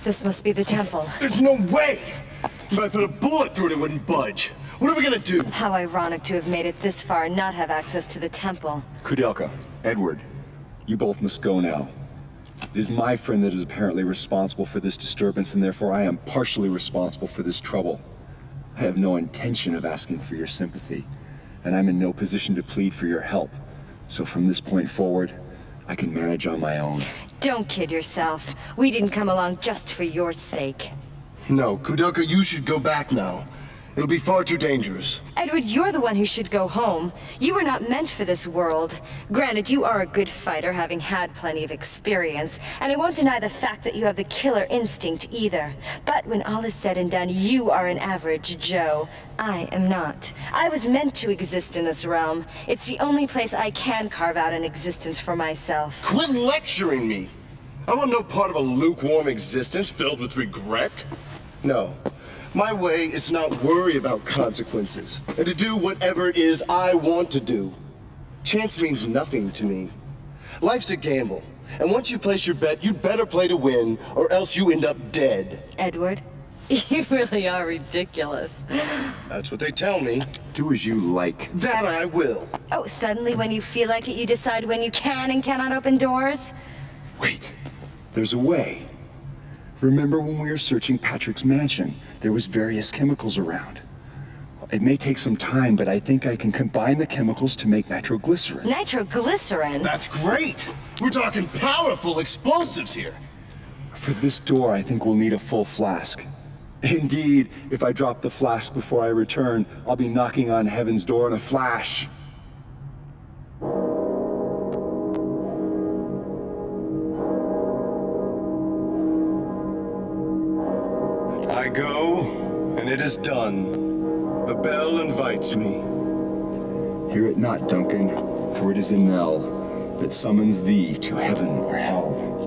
This must be the temple. There's no way! If I put a bullet through it, it wouldn't budge. What are we gonna do? How ironic to have made it this far and not have access to the temple. Koudelka, Edward, you both must go now. It is my friend that is apparently responsible for this disturbance, and therefore I am partially responsible for this trouble. I have no intention of asking for your sympathy, and I'm in no position to plead for your help. So from this point forward, I can manage on my own. Don't kid yourself. We didn't come along just for your sake. No, Koudelka, you should go back now. It'll be far too dangerous. Edward, you're the one who should go home. You were not meant for this world. Granted, you are a good fighter, having had plenty of experience, and I won't deny the fact that you have the killer instinct either. But when all is said and done, you are an average Joe. I am not. I was meant to exist in this realm. It's the only place I can carve out an existence for myself. Quit lecturing me! I want no part of a lukewarm existence filled with regret. No. My way is to not worry about consequences, and to do whatever it is I want to do. Chance means nothing to me. Life's a gamble, and once you place your bet, you'd better play to win, or else you end up dead. Edward, you really are ridiculous. That's what they tell me. Do as you like. That I will. Oh, suddenly when you feel like it, you decide when you can and cannot open doors? Wait, there's a way. Remember when we were searching Patrick's mansion? There was various chemicals around. It may take some time, but I think I can combine the chemicals to make nitroglycerin. Nitroglycerin? That's great! We're talking powerful explosives here. For this door, I think we'll need a full flask. Indeed, if I drop the flask before I return, I'll be knocking on heaven's door in a flash. I go, and it is done. The bell invites me. Hear it not, Duncan, for it is a knell that summons thee to heaven or hell.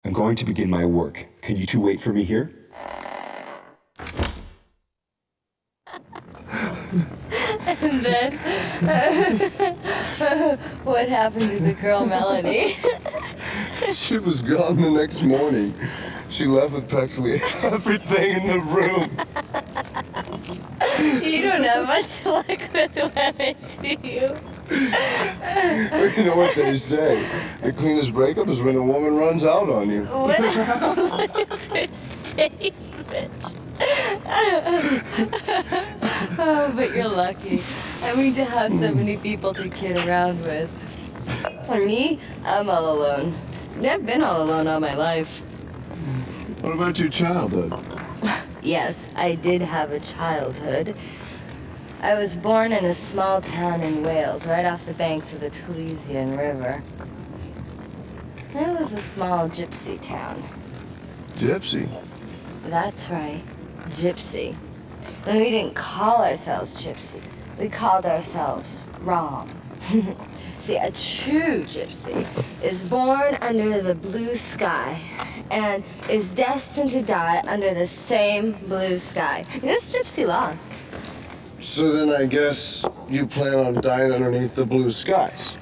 I'm going to begin my work. Can you two wait for me here? And then, what happened to the girl Melanie? She was gone the next morning. She left with practically everything in the room. You don't have much luck with women, do you? You know what they say? The cleanest breakup is when a woman runs out on you. What else is her statement? Oh, but you're lucky. I mean, to have so many people to kid around with. For me, I'm all alone. I've been all alone all my life. What about your childhood? Yes, I did have a childhood. I was born in a small town in Wales, right off the banks of the Taliesin River. It was a small gypsy town. Gypsy? That's right, gypsy. And we didn't call ourselves gypsy. We called ourselves Rom. See, a true gypsy is born under the blue sky and is destined to die under the same blue sky. It's gypsy law. So then I guess you plan on dying underneath the blue skies.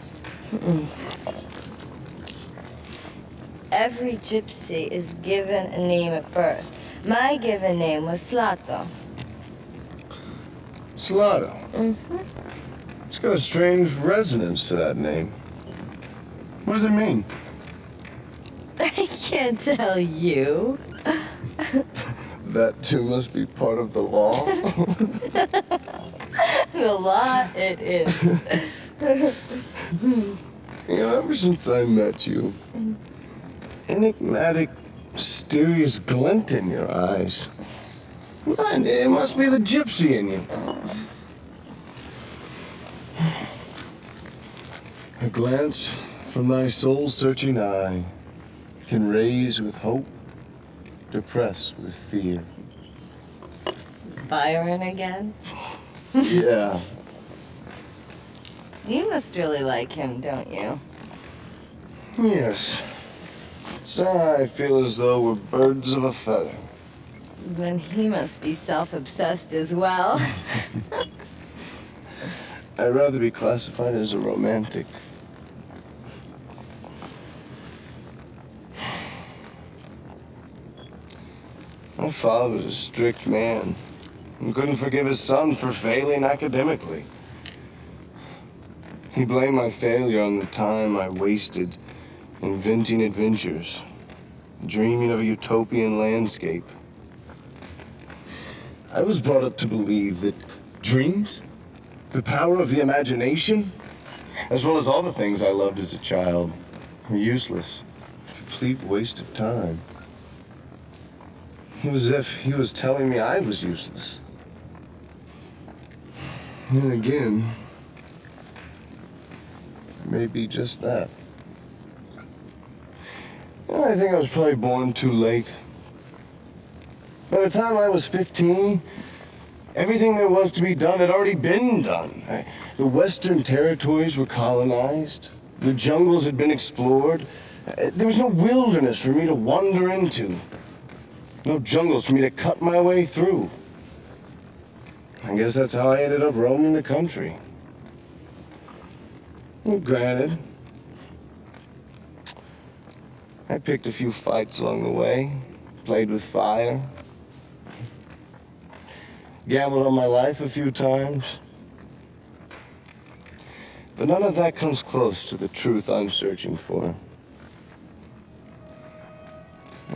Every gypsy is given a name at birth. My given name was Slato. Slato? Mm-hmm. It's got a strange resonance to that name. What does it mean? I can't tell you. That too must be part of the law. The law it is. You know, ever since I met you, enigmatic, mysterious glint in your eyes. Man, it must be the gypsy in you. A glance from thy soul-searching eye can raise with hope, depress with fear. Byron again? Yeah. You must really like him, don't you? Yes. So I feel as though we're birds of a feather. Then he must be self-obsessed as well. I'd rather be classified as a romantic. My father was a strict man and couldn't forgive his son for failing academically. He blamed my failure on the time I wasted inventing adventures, dreaming of a utopian landscape. I was brought up to believe that dreams, the power of the imagination, as well as all the things I loved as a child, were useless, a complete waste of time. It was as if he was telling me I was useless. And again, maybe just that. And I think I was probably born too late. By the time I was 15, everything there was to be done had already been done. The Western territories were colonized. The jungles had been explored. There was no wilderness for me to wander into. No jungles for me to cut my way through. I guess that's how I ended up roaming the country. Well, granted, I picked a few fights along the way, played with fire, gambled on my life a few times. But none of that comes close to the truth I'm searching for.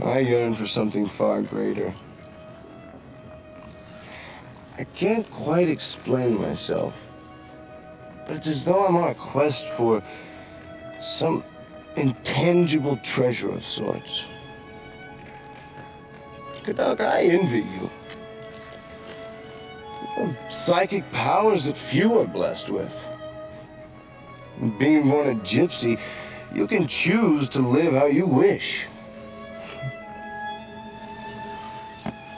I yearn for something far greater. I can't quite explain myself, but it's as though I'm on a quest for some intangible treasure of sorts. Koudelka, I envy you. You have psychic powers that few are blessed with. And being born a gypsy, you can choose to live how you wish.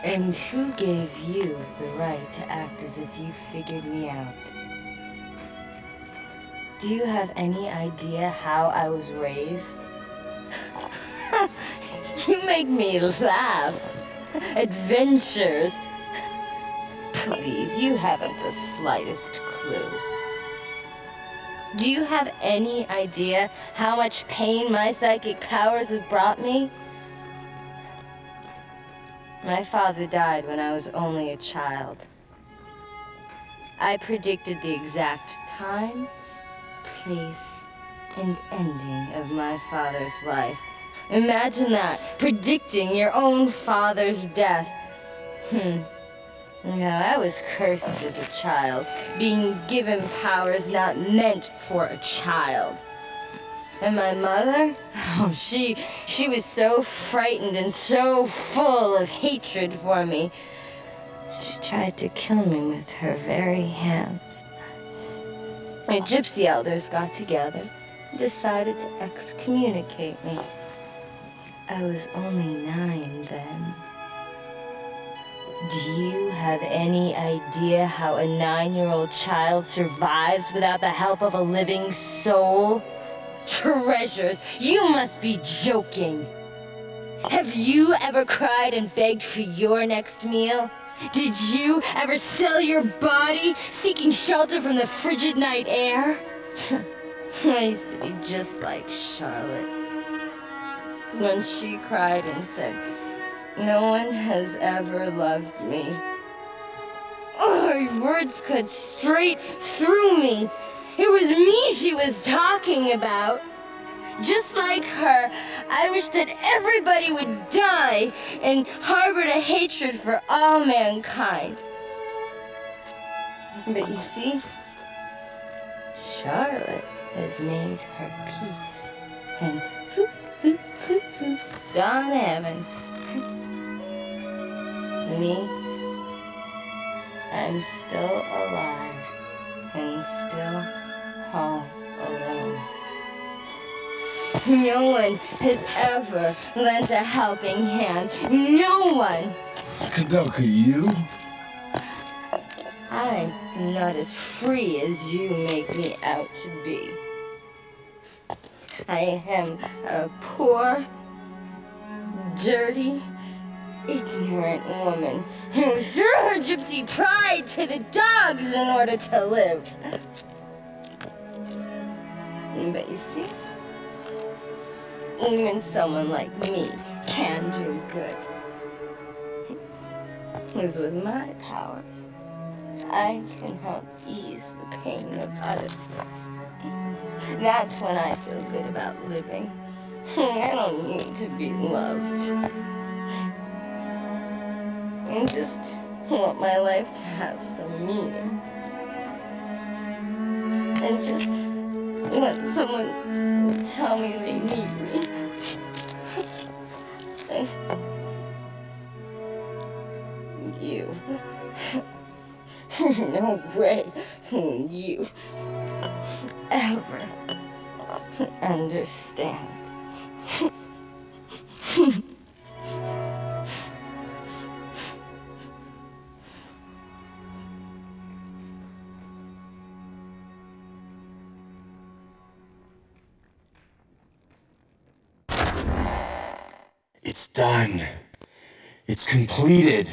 And who gave you the right to act as if you figured me out? Do you have any idea how I was raised? make me laugh. Adventures. Please, you haven't the slightest clue. Do you have any idea how much pain my psychic powers have brought me? My father died when I was only a child. I predicted the exact time, place, and ending of my father's life. Imagine that, predicting your own father's death. No, I was cursed as a child, being given powers not meant for a child. And my mother? Oh, she was so frightened and so full of hatred for me. She tried to kill me with her very hands. The gypsy elders got together and decided to excommunicate me. I was only 9 then. Do you have any idea how a 9-year-old child survives without the help of a living soul? Treasures, you must be joking. Have you ever cried and begged for your next meal? Did you ever sell your body, seeking shelter from the frigid night air? I used to be just like Charlotte. When she cried and said, "No one has ever loved me." Oh, her words cut straight through me. It was me she was talking about. Just like her, I wish that everybody would die and harbored a hatred for all mankind. But you see, Charlotte has made her peace. And foop, foop, foop, foop, gone heaven. Me, I'm still alive and still all alone. No one has ever lent a helping hand. No one. Koudelka, you? I am not as free as you make me out to be. I am a poor, dirty, ignorant woman who threw her gypsy pride to the dogs in order to live. But you see, even someone like me can do good. Because with my powers, I can help ease the pain of others. That's when I feel good about living. I don't need to be loved. I just want my life to have some meaning. And just want someone to tell me they need me. You. No way you ever understand. It's done. It's completed.